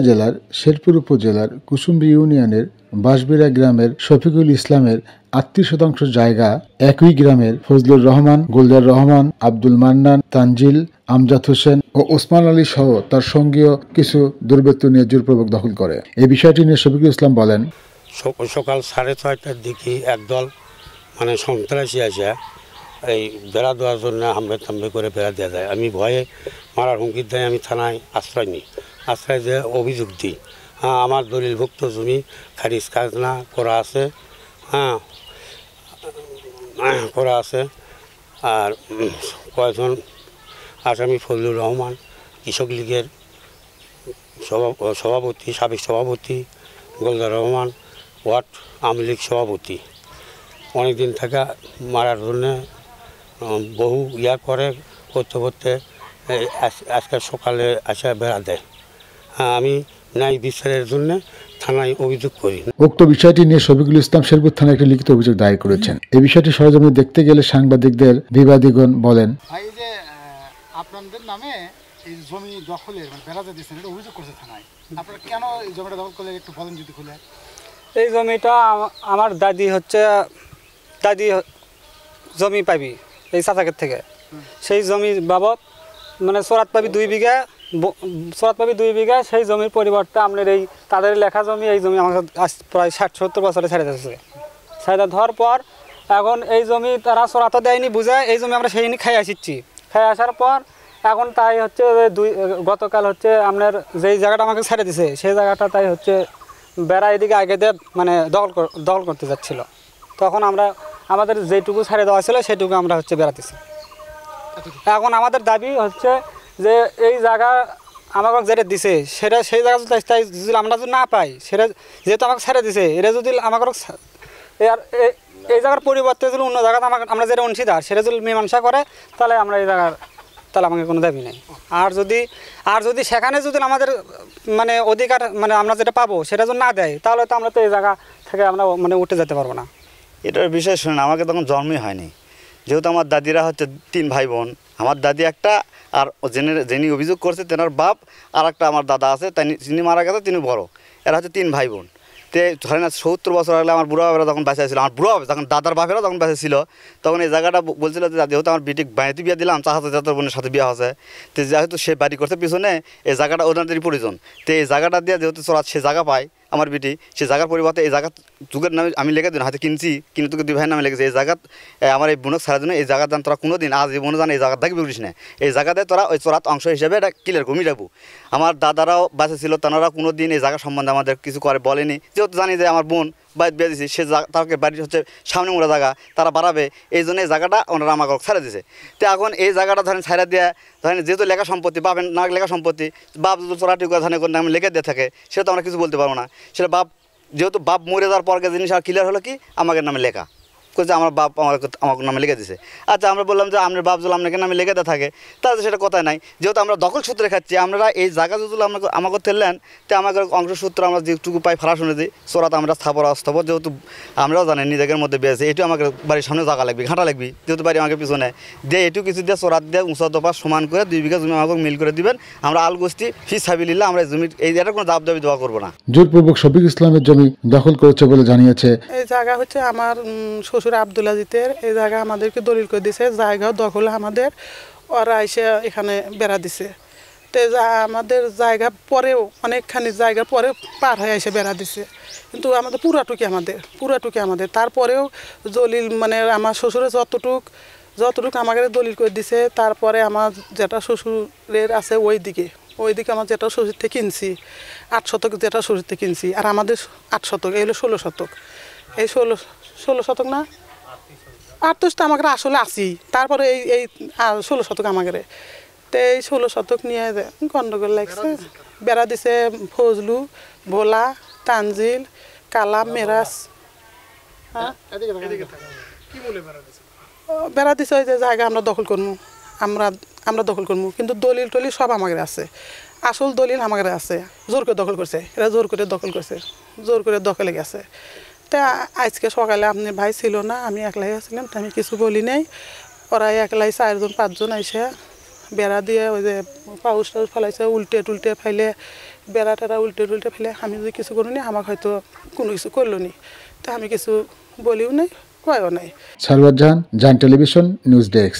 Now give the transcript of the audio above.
জেলার শেরপুর উপজেলার কুসুম্বি ইউনিয়নের বাঁশবেড়া গ্রামের শফিকুল ইসলামের 38% জায়গা একই গ্রামের ফজলুর রহমান, গোলজার রহমান, আব্দুল মান্নান, তানজিল, আমজাদ হোসেন ও ওসমান আলী সহ তার সঙ্গীয় কিছু দুর্বৃত্ত নিয়ে জোরপূর্বক দখল করে। এই বিষয়টি নিয়ে শফিকুল ইসলাম বলেন, সকাল 6:30টার দিকে একদল সন্ত্রাসী আসে এই বেড়া দেওয়ার জন্য হামবে করে বেড়া দেওয়া যায়। আমি ভয়ে মারার হুমকি দেয়, আমি থানায় আশ্রয় নিই। আশ্রয় দিয়ে অভিযোগ দিই, আমার দলিলভুক্ত জমি খারিজ খাজনা করা আছে, করা আছে। আর কয়েকজন আসামি ফজলুর রহমান কৃষক লীগের সভাপতি, সাবেক সভাপতি, গোলজার রহমান ওয়ার্ড আওয়ামী লীগ সভাপতি, অনেকদিন থেকে মারার জন্য বহু করতে করতে আজকে সকালে আসা বেড়া দেয়। আমি ন্যায় বিচারের জন্য থানায় অভিযোগ করি। উক্ত বিষয়টি নিয়ে শফিকুল ইসলাম শেরপুর থানায় একটি লিখিত অভিযোগ দায়ের করেছেন। এই বিষয়টি সরজমিনে দেখতে গেলে সাংবাদিকদের বিবাদীগণ বলেন, ভাই যে আপনাদের নামে এই জমি দখলের বেড়া দিয়েছেন, এটা অভিযোগ করছে থানায়। আপনারা কেন এই জমিটা দখল করলে একটু বলেন যদি খুলে। এই জমিটা আমার দাদি জমি পাবি এই চাচাকের থেকে, সেই জমি বাবদ চোরাত পাবি 2 বিঘা, সেই জমির পরিবর্তে আপনার এই তাদের লেখা জমি, এই জমি আমার প্রায় 60-70 বছরে ছেড়ে দিচ্ছে। ছেড়ে দেওয়ার পর এখন এই জমি তারা চোরাতো দেয়নি বুঝায়, এই জমি আমরা সেই খাই আসিচ্ছি। খাই আসার পর এখন তাই হচ্ছে গতকাল হচ্ছে আপনার যেই জায়গাটা আমাকে ছেড়ে দিছে সেই জায়গাটা তাই হচ্ছে বেড়া এদিকে আগে দিয়ে দখল করতে যাচ্ছিল। তখন আমরা আমাদের যেটুকু ছেড়ে দেওয়া ছিল সেটুকু আমরা হচ্ছে বেড়াতেছি। এখন আমাদের দাবি হচ্ছে যে এই জায়গা আমাকে যেটা দিছে সেটা সেই জায়গা যদি আমরা যদি না পাই, সেটা যেহেতু আমাকে ছেড়ে দিছে, এটা যদি আমাকে এই জায়গার পরিবর্তে যদি অন্য জায়গাতে আমরা যেটা অংশীদার সেটা যদি মীমাংসা করে, তাহলে আমরা এই জায়গার আমাকে কোনো দাবি নেই। আর যদি সেখানে যদি আমাদের অধিকার আমরা যেটা পাবো সেটা যদি না দেয়, তাহলে তো আমরা তো এই জায়গা থেকে আমরা উঠে যেতে পারবো না। এটার বিষয় শুনেন, আমাকে তখন জন্মই হয়নি। যেহেতু আমার দাদিরা হচ্ছে 3 ভাই বোন, আমার দাদি একটা, আর যিনি অভিযোগ করছে তেনার বাপ আর একটা আমার দাদা আছে, তিনি মারা গেছে, তিনি বড়। এরা হচ্ছে 3 ভাই বোন। ধরেন 70 বছর আগে আমার বুড়া বাবারা যখন বেঁচে ছিল, আমার বুড়া বাবা যখন দাদার বাপেরা যখন বেঁচে ছিল, তখন এই জায়গাটা বলছিল যে যেহেতু আমার বিটি বাড়িতে বিয়ে দিলাম, চাচাতো বোনের সাথে বিয়ে হয়েছে, তো যেহেতু সে বাড়ি করতে পিছনে এই জায়গাটা ওনাদেরই প্রয়োজন। তো এই জায়গাটা দিয়ে যেহেতু চোরাত সে জায়গা পায় আমার বিটি, সেই জায়গার পরিবর্তে এই জায়গা যুগের নামে আমি লেগে দিন হাতে কিনে তোকে 2 ভাইয়ের নামে লেগেছে। এই জায়গা আমার এই বোনক ছাড়ার জন্য এই জায়গা দান তোরা কোনো দিন আজ এই বোন জান এই জায়গা দেখবি বলিস না, এই জায়গাতে তোরা ওই চোরাত অংশ হিসেবে এটা ক্লিয়ার কমিয়ে রাখবো। আমার দাদারাও বাঁচে ছিল, তারা কোনো দিন এই জায়গা সম্বন্ধে আমাদের কিছু করে বলেনি। যেহেতু জানি যে আমার বোন বাড়ি বিয়ে দিয়েছি, সে তাকে বাড়ির হচ্ছে সামনে মোড়া জায়গা, তারা বাড়াবে, এই জন্য এই জায়গাটা ওনারা আমাকে ছেড়ে দিয়েছে। তো এখন এই জায়গাটা ধরেন ছাড়া দিয়ে ধরেন যেহেতু লেখা সম্পত্তি পাবেন না, লেখা সম্পত্তি বাপ যদি চোরাটি ধানে করে নামে লেখে দিয়ে থাকে, সেটা তো আমরা কিছু বলতে পারবো না। সেটা বাপ যেহেতু বাপ মরে যাওয়ার পর জিনিস আর ক্লিয়ার হলো কি আমাকে নামে লেখা করছে, আমার বাপ আমার নামে লিখে দিছে। আচ্ছা, আমরা বললাম যে আপনার বাপ যদি আপনাকে নামে লেগে থাকে, তাহলে সেটা কথাই নাই। যেহেতু আমরা দখল সূত্রে খাচ্ছি, আমরা এই জায়গা যদি আমাকে তেললেন, তো আমাকে অংশ সূত্র আমরা যেটুকু পাই ফারা শুনে দিই, চোরাত আমরা স্থাপর অস্থাপর, যেহেতু আমরাও জানি নিজেদের মধ্যে বেড়েছে, এটু আমাকে বাড়ির সামনে জায়গা লাগবে, ঘাঁটা লাগবে, যেহেতু বাড়ি আমাকে পিছনে দিয়ে এটু কিছু দিয়ে চোরাত দিয়ে উঁচা দোপা সমান করে 2 বিঘা জমি আমাকে মিল করে দিবেন। আমরা আল গোষ্ঠী ফিস হাবিলিল্লাহ আমরা জমি এই এটা কোনো দাবি দেওয়া করবো না। জোরপূর্বক শফিকুল ইসলামের জমি দখল করেছে বলে জানিয়েছে। এই জায়গা হচ্ছে আমার শ্বশুর আব্দুল আজিতের। এই জায়গা আমাদেরকে দলিল করে দিছে, জায়গা দখল আমাদের, ওরা এসে এখানে বেড়া দিছে। তো আমাদের জায়গা পরেও অনেকখানি জায়গা পরে পার হয়ে এসে বেড়া দিছে, কিন্তু আমাদের পুরাটুকি আমাদের। তারপরেও দলিল আমার শ্বশুরের যতটুক আমাকে দলিল করে দিছে। তারপরে আমার যেটা শ্বশুরের আছে ওইদিকে আমার যেটা শ্বশুর থেকে কিনছি 8 শতক, যেটা শ্বশুর থেকে কিনছি, আর আমাদের 8 শতক, এই হলো 16 শতক। এই 16 শতক না 38টা আমাকে আসলে আসি, তারপরে এই 16 শতক আমাকে। তো এই 16 শতক নিয়ে গন্ডগোল লাগছে। বেড়া দিছে ফজলু, ভোলা, তানজিল, কালাম, মেরাজ। বেড়া দিছে ওই যে জায়গা আমরা দখল করবো, আমরা দখল করবো, কিন্তু দলিল টলিল সব আমাদের আছে, আসল দলিল আমাদের আছে। জোর করে দখল করছে, এরা জোর করে দখলে গেছে। তা আজকে সকালে আপনি ভাই ছিল না, আমি একলাই আসছিলাম, আমি কিছু বলি নাই। ওরা একলাই 4-5 জন এসে বেড়া দিয়ে ওই যে পাউস টাউস ফেলাইছে, উল্টে টুলটে ফাইলে বেড়া টেরা উল্টে টুল্টে ফেলে আমি যদি কিছু করিনি আমাকে হয়তো কোনো কিছু করলো নি, তা আমি কিছু বলিও নাই কয়ও নাই। সারওয়ার জাহান, জাহান টেলিভিশন, নিউজ ডেস্ক।